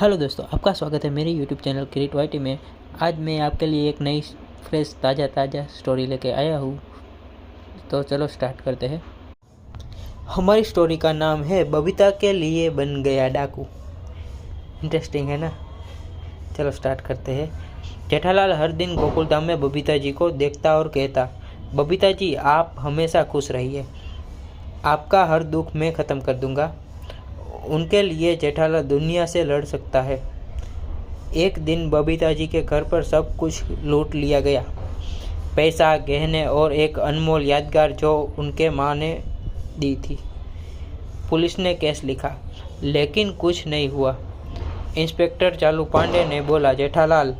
Hello दोस्तों, आपका स्वागत है मेरे यूट्यूब चैनल क्रिएट वाईटी में। आज मैं आपके लिए एक नई फ्रेश ताज़ा स्टोरी लेके आया हूँ। तो चलो स्टार्ट करते हैं। हमारी स्टोरी का नाम है बबीता के लिए बन गया डाकू। इंटरेस्टिंग है ना। चलो स्टार्ट करते हैं। जेठालाल हर दिन गोकुल धाम में बबीता जी को देखता और कहता, बबीता जी आप हमेशा खुश रहिए, आपका हर दुख मैं ख़त्म कर दूंगा। उनके लिए जेठालाल दुनिया से लड़ सकता है। एक दिन बबीता जी के घर पर सब कुछ लूट लिया गया, पैसा, गहने और एक अनमोल यादगार जो उनके माँ ने दी थी। पुलिस ने केस लिखा, लेकिन कुछ नहीं हुआ। इंस्पेक्टर चालू पांडे ने बोला, जेठालाल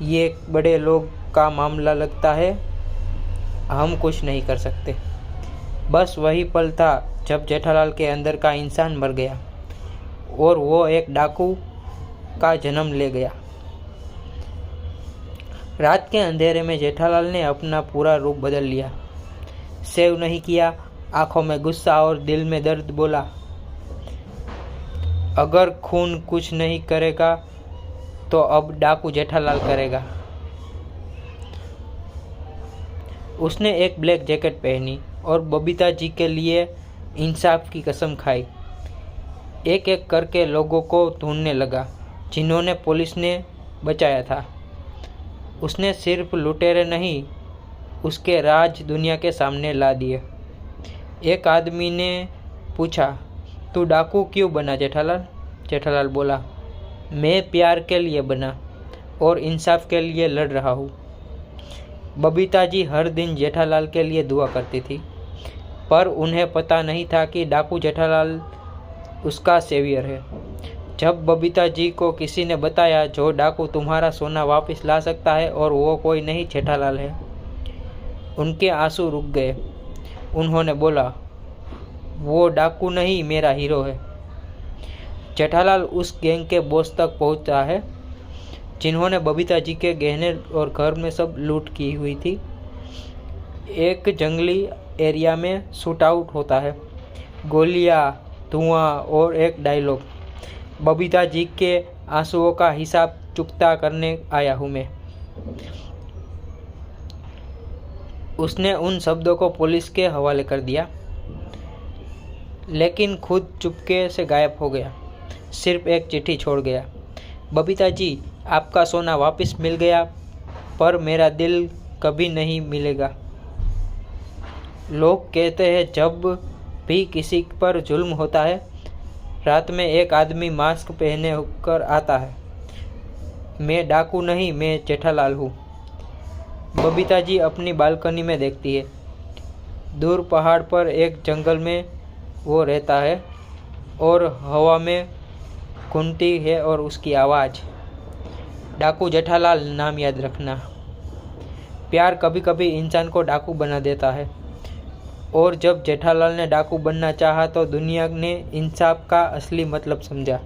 ये बड़े लोग का मामला लगता है, हम कुछ नहीं कर सकते। बस वही पल था जब जेठालाल के अंदर का इंसान मर गया और वो एक डाकू का जन्म ले गया। रात के अंधेरे में जेठालाल ने अपना पूरा रूप बदल लिया। सेव नहीं किया, आंखों में गुस्सा और दिल में दर्द बोला, अगर खून कुछ नहीं करेगा तो अब डाकू जेठालाल करेगा। उसने एक ब्लैक जैकेट पहनी और बबीता जी के लिए इंसाफ की कसम खाई। एक एक करके लोगों को ढूंढने लगा जिन्होंने पुलिस ने बचाया था। उसने सिर्फ लुटेरे नहीं, उसके राज दुनिया के सामने ला दिए। एक आदमी ने पूछा, तू डाकू क्यों बना जेठालाल? जेठालाल बोला, मैं प्यार के लिए बना और इंसाफ के लिए लड़ रहा हूँ। बबीता जी हर दिन जेठालाल के लिए दुआ करती थी, पर उन्हें पता नहीं था कि डाकू जेठालाल उसका सेवियर है। जब बबीता जी को किसी ने बताया, जो डाकू तुम्हारा सोना वापस ला सकता है और वो कोई नहीं जेठालाल है, उनके आंसू रुक गए। उन्होंने बोला, वो डाकू नहीं, मेरा हीरो है। जेठालाल उस गैंग के बॉस तक पहुंचा है जिन्होंने बबीता जी के गहने और घर में सब लूट की हुई थी। एक जंगली एरिया में शूट आउट होता है, गोलियां, धुआं और एक डायलॉग, बबीता जी के आंसुओं का हिसाब चुकता करने आया हूँ मैं। उसने उन शब्दों को पुलिस के हवाले कर दिया, लेकिन खुद चुपके से गायब हो गया। सिर्फ एक चिट्ठी छोड़ गया, बबीता जी आपका सोना वापस मिल गया, पर मेरा दिल कभी नहीं मिलेगा। लोग कहते हैं जब भी किसी पर जुल्म होता है, रात में एक आदमी मास्क पहने होकर आता है। मैं डाकू नहीं, मैं जेठालाल हूँ। बबीता जी अपनी बालकनी में देखती है। दूर पहाड़ पर एक जंगल में वो रहता है और हवा में घूमती है और उसकी आवाज़, डाकू जेठालाल नाम याद रखना। प्यार कभी कभी इंसान को डाकू बना देता है, और जब जेठालाल ने डाकू बनना चाहा तो दुनिया ने इंसाफ का असली मतलब समझा।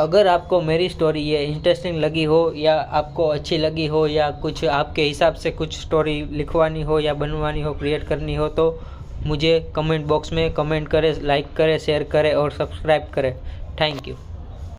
अगर आपको मेरी स्टोरी ये इंटरेस्टिंग लगी हो या आपको अच्छी लगी हो या कुछ आपके हिसाब से कुछ स्टोरी लिखवानी हो या बनवानी हो, क्रिएट करनी हो, तो मुझे कमेंट बॉक्स में कमेंट करें, लाइक करें, शेयर करें और सब्सक्राइब करें। Thank you.